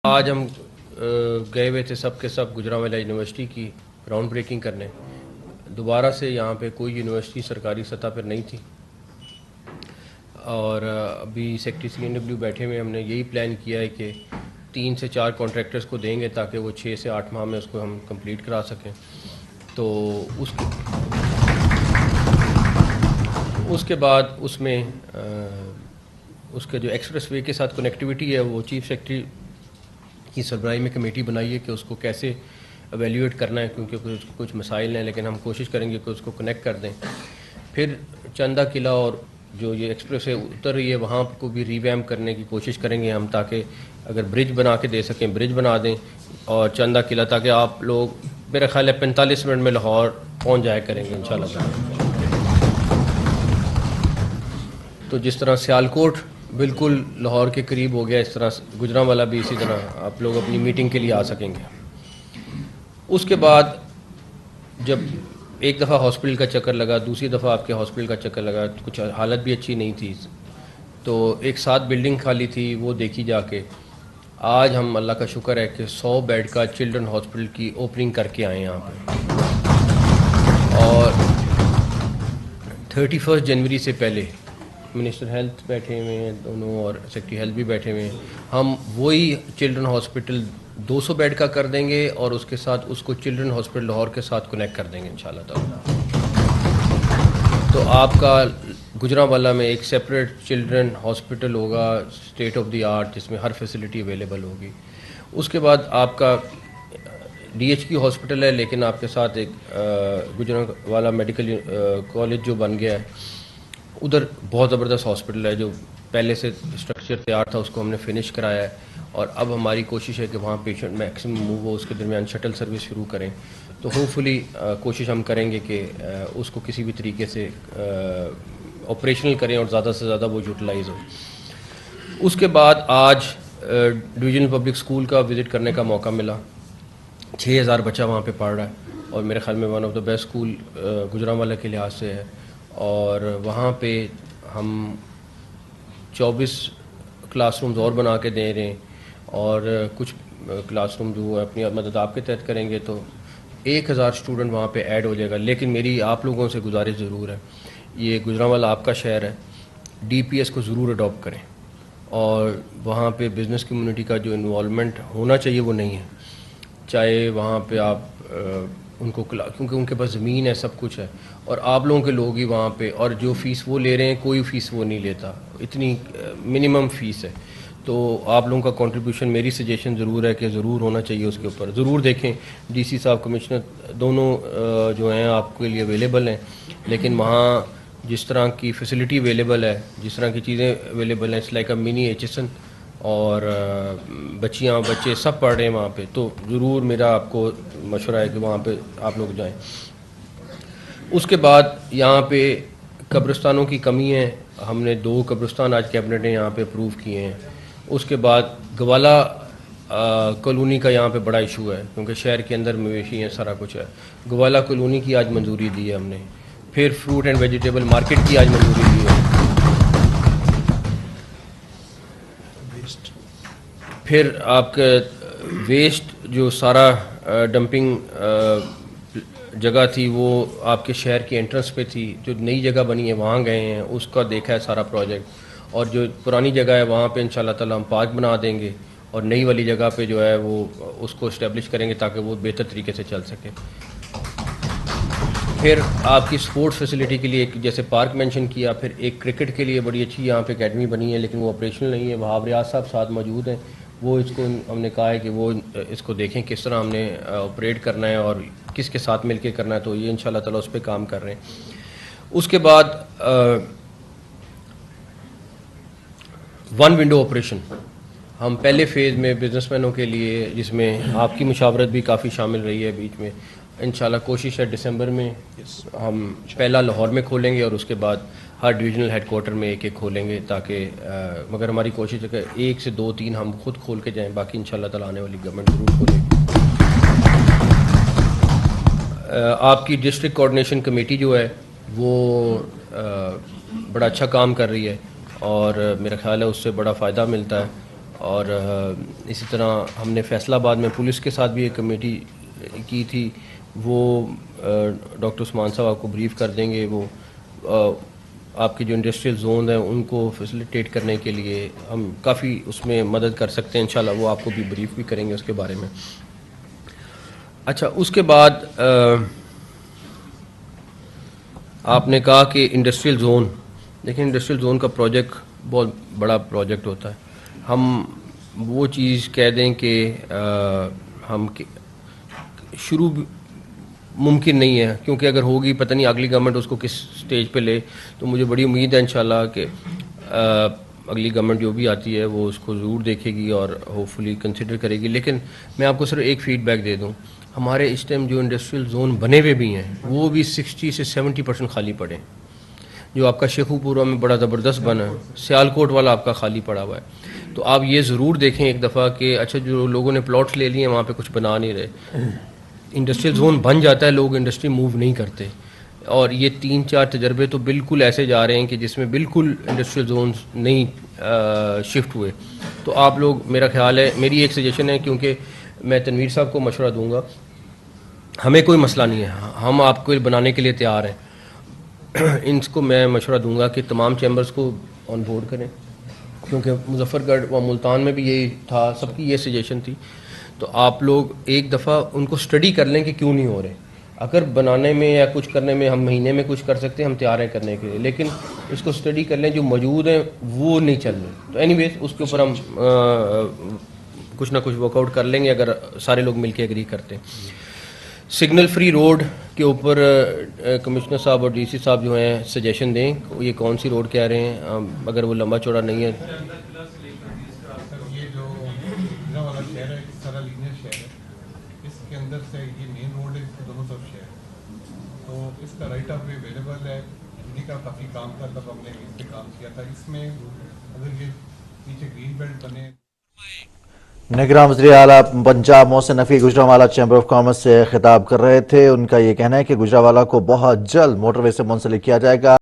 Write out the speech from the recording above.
آج ہم گئے ہوئے تھے سب کے سب گجرانوالہ یونیورسٹی کی گراؤنڈ بریکنگ کرنے. دوبارہ سے یہاں پہ کوئی یونیورسٹی سرکاری سطح پر نہیں تھی اور ابھی سیکٹری CNW بیٹھے ہوئے. ہم نے یہی پلان کیا ہے کہ 3 سے 4 کانٹریکٹرز کو دیں گے تاکہ وہ 6 سے 8 ماہ میں اس کو ہم کمپلیٹ کرا سکیں. تو اس کے بعد اس میں اس کے جو ایکسپریس وے کے ساتھ کنیکٹیوٹی ہے وہ چیف سیکرٹری کی سربراہی میں کمیٹی بنائی ہے کہ اس کو کیسے ایویلیویٹ کرنا ہے، کیونکہ کچھ مسائل ہیں، لیکن ہم کوشش کریں گے کہ اس کو کنیکٹ کر دیں. پھر چندہ قلعہ اور جو یہ ایکسپریس وے اتر رہی ہے وہاں کو بھی ریویمپ کرنے کی کوشش کریں گے ہم، تاکہ اگر برج بنا کے دے سکیں برج بنا دیں، اور چندہ قلعہ تاکہ آپ لوگ میرا خیال ہے 45 منٹ میں لاہور پہنچ جایا کریں گے انشاءاللہ. تو جس طرح سیالکوٹ بالکل لاہور کے قریب ہو گیا، اس طرح گجرانوالہ بھی اسی طرح آپ لوگ اپنی میٹنگ کے لیے آ سکیں گے. اس کے بعد جب ایک دفعہ ہاسپٹل کا چکر لگا، دوسری دفعہ آپ کے ہاسپٹل کا چکر لگا، کچھ حالت بھی اچھی نہیں تھی، تو ایک 7 بلڈنگ خالی تھی وہ دیکھی جا کے. آج ہم اللہ کا شکر ہے کہ 100 بیڈ کا چلڈرن ہاسپٹل کی اوپننگ کر کے آئے یہاں پہ. اور 31 جنوری سے پہلے منسٹر ہیلتھ بیٹھے ہوئے ہیں دونوں اور سیکرٹری ہیلتھ بھی بیٹھے ہوئے ہیں، ہم وہی چلڈرن ہاسپٹل 200 بیڈ کا کر دیں گے اور اس کے ساتھ اس کو چلڈرن ہاسپٹل لاہور کے ساتھ کنیکٹ کر دیں گے انشاءاللہ تعالی. تو آپ کا گجرانوالہ میں ایک سیپریٹ چلڈرن ہاسپٹل ہوگا اسٹیٹ آف دی آرٹ، جس میں ہر فیسلٹی اویلیبل ہوگی. اس کے بعد آپ کا DHQ ہاسپٹل ہے، لیکن آپ کے ساتھ ایک گجرانوالہ میڈیکل کالج جو بن گیا ہے، ادھر بہت زبردست ہاسپٹل ہے. جو پہلے سے اسٹرکچر تیار تھا اس کو ہم نے فنش کرایا ہے، اور اب ہماری کوشش ہے کہ وہاں پیشنٹ میکسیمم موو ہو، اس کے درمیان شٹل سروس شروع کریں. تو ہوپ فلی کوشش ہم کریں گے کہ اس کو کسی بھی طریقے سے آپریشنل کریں اور زیادہ سے زیادہ وہ یوٹیلائز ہو. اس کے بعد آج ڈویژنل پبلک اسکول کا وزٹ کرنے کا موقع ملا. 6000 بچہ وہاں پہ پڑھ رہا ہے، اور میرے خیال میں one of the best school Gujranwala کے لحاظ سے ہے. اور وہاں پہ ہم 24 کلاس رومز اور بنا کے دے رہے ہیں، اور کچھ کلاس روم جو اپنی مدد آپ کے تحت کریں گے تو 1000 اسٹوڈنٹ وہاں پہ ایڈ ہو جائے گا. لیکن میری آپ لوگوں سے گزارش ضرور ہے، یہ گجرانوالہ آپ کا شہر ہے، DPS کو ضرور اڈاپٹ کریں. اور وہاں پہ بزنس کمیونٹی کا جو انوالومنٹ ہونا چاہیے وہ نہیں ہے، چاہے وہاں پہ آپ ان کو کیونکہ ان کے پاس زمین ہے، سب کچھ ہے، اور آپ لوگوں کے لوگ ہی وہاں پہ، اور جو فیس وہ لے رہے ہیں کوئی فیس وہ نہیں لیتا، اتنی منیمم فیس ہے. تو آپ لوگوں کا کنٹریبیوشن میری سجیشن ضرور ہے کہ ضرور ہونا چاہیے. اس کے اوپر ضرور دیکھیں. DC صاحب کمشنر دونوں جو ہیں آپ کے لیے اویلیبل ہیں، لیکن وہاں جس طرح کی فیسلٹی اویلیبل ہے، جس طرح کی چیزیں اویلیبل ہیں، it's like a mini HSN، اور بچیاں بچے سب پڑھ رہے ہیں وہاں پہ. تو ضرور میرا آپ کو مشورہ ہے کہ وہاں پہ آپ لوگ جائیں. اس کے بعد یہاں پہ قبرستانوں کی کمی ہے، ہم نے 2 قبرستان آج کیبنٹ نے یہاں پہ اپروو کیے ہیں. اس کے بعد گوالہ کالونی کا یہاں پہ بڑا ایشو ہے، کیونکہ شہر کے اندر مویشی ہیں، سارا کچھ ہے. گوالہ کالونی کی آج منظوری دی ہے ہم نے. پھر فروٹ اینڈ ویجیٹیبل مارکیٹ کی آج منظوری دی ہے. پھر آپ کا ویسٹ جو سارا ڈمپنگ جگہ تھی وہ آپ کے شہر کی انٹرنس پہ تھی، جو نئی جگہ بنی ہے وہاں گئے ہیں، اس کا دیکھا ہے سارا پروجیکٹ. اور جو پرانی جگہ ہے وہاں پہ انشاءاللہ تعالی ہم پارک بنا دیں گے، اور نئی والی جگہ پہ جو ہے وہ اس کو اسٹیبلش کریں گے تاکہ وہ بہتر طریقے سے چل سکے. پھر آپ کی سپورٹس فیسلٹی کے لیے ایک جیسے پارک مینشن کیا، پھر ایک کرکٹ کے لیے بڑی اچھی یہاں پہ اکیڈمی بنی ہے، لیکن وہ آپریشنل نہیں ہے. وہاب ریاض صاحب ساتھ موجود ہیں، وہ اس کو ہم نے کہا ہے کہ وہ اس کو دیکھیں کس طرح ہم نے آپریٹ کرنا ہے اور کس کے ساتھ مل کے کرنا ہے. تو یہ انشاءاللہ تعالی اس پہ کام کر رہے ہیں. اس کے بعد 1 ونڈو آپریشن ہم پہلے فیز میں بزنس مینوں کے لیے، جس میں آپ کی مشاورت بھی کافی شامل رہی ہے بیچ میں، انشاءاللہ کوشش ہے دسمبر میں ہم پہلا لاہور میں کھولیں گے، اور اس کے بعد ہر ڈویژنل ہیڈ کوارٹر میں ایک کھولیں گے، تاکہ مگر ہماری کوشش ہے کہ 1 سے 2 3 ہم خود کھول کے جائیں، باقی انشاءاللہ تعالی آنے والی گورنمنٹ ضرور کھولے گی. آپ کی ڈسٹرکٹ کوآرڈینیشن کمیٹی جو ہے وہ بڑا اچھا کام کر رہی ہے، اور میرا خیال ہے اس سے بڑا فائدہ ملتا ہے. اور اسی طرح ہم نے فیصل آباد میں پولیس کے ساتھ بھی ایک کمیٹی کی تھی، وہ ڈاکٹر عثمان صاحب آپ کو بریف کر دیں گے. وہ آپ کے جو انڈسٹریل زون ہیں ان کو فیسیلیٹیٹ کرنے کے لیے ہم کافی اس میں مدد کر سکتے ہیں انشاءاللہ. وہ آپ کو بھی بریف بھی کریں گے اس کے بارے میں. اچھا، اس کے بعد آپ نے کہا کہ انڈسٹریل زون، دیکھیں انڈسٹریل زون کا پروجیکٹ بہت بڑا پروجیکٹ ہوتا ہے. ہم وہ چیز کہہ دیں کہ ہم شروع ممکن نہیں ہے، کیونکہ اگر ہوگی پتہ نہیں اگلی گورنمنٹ اس کو کس سٹیج پہ لے. تو مجھے بڑی امید ہے انشاءاللہ کہ اگلی گورنمنٹ جو بھی آتی ہے وہ اس کو ضرور دیکھے گی اور ہوپ فلی کنسیڈر کرے گی. لیکن میں آپ کو صرف ایک فیڈ بیک دے دوں، ہمارے اس ٹائم جو انڈسٹریل زون بنے ہوئے بھی ہیں وہ بھی 60 سے 70% خالی پڑے. جو آپ کا شیخو پورہ میں بڑا زبردست بنا ہے، سیالکوٹ والا آپ کا خالی پڑا ہوا ہے. تو آپ یہ ضرور دیکھیں ایک دفعہ کہ اچھا جو لوگوں نے پلاٹس لے لیے ہیں وہاں پہ کچھ بنا نہیں رہے. انڈسٹریل زون بن جاتا ہے، لوگ انڈسٹری موو نہیں کرتے. اور یہ 3-4 تجربے تو بالکل ایسے جا رہے ہیں کہ جس میں بالکل انڈسٹریل زونز نہیں شفٹ ہوئے. تو آپ لوگ، میرا خیال ہے، میری ایک سجیشن ہے، کیونکہ میں تنویر صاحب کو مشورہ دوں گا، ہمیں کوئی مسئلہ نہیں ہے، ہم آپ کو بنانے کے لیے تیار ہیں. ان کو میں مشورہ دوں گا کہ تمام چیمبرز کو آن بورڈ کریں، کیونکہ مظفر گڑھ و ملتان میں بھی یہی تھا، سب کی یہ سجیشن تھی. تو آپ لوگ ایک دفعہ ان کو اسٹڈی کر لیں کہ کیوں نہیں ہو رہے. اگر بنانے میں یا کچھ کرنے میں ہم مہینے میں کچھ کر سکتے ہیں، ہم تیار ہیں کرنے کے لیے، لیکن اس کو اسٹڈی کر لیں جو موجود ہیں وہ نہیں چل رہے. تو اینی ویز اس کے اوپر ہم کچھ نہ کچھ ورک آؤٹ کر لیں گے اگر سارے لوگ مل کے ایگری کرتے ہیں. سگنل فری روڈ کے اوپر کمشنر صاحب اور ڈی سی صاحب جو ہیں سجیشن دیں، یہ کون سی روڈ کہہ رہے ہیں، اگر وہ لمبا چوڑا نہیں ہے. یہ جو ضلع والا شہر ہے سارا لینئر شہر ہے، اس کے اندر سے یہ مین روڈ ہے دونوں طرف شہر، تو اس کا رائٹ آف وے اویلیبل ہے. دلی کا کافی کام تھا تب ہم نے اس پہ کام کیا تھا. اس میں اگر یہ پیچھے گرین بیلٹ بنے. نگراں وزیر اعلیٰ Punjab Mohsin Naqvi Gujranwala chamber of commerce سے خطاب کر رہے تھے. ان کا یہ کہنا ہے کہ گوجرانوالہ کو بہت جلد موٹر وے سے منسلک کیا جائے گا.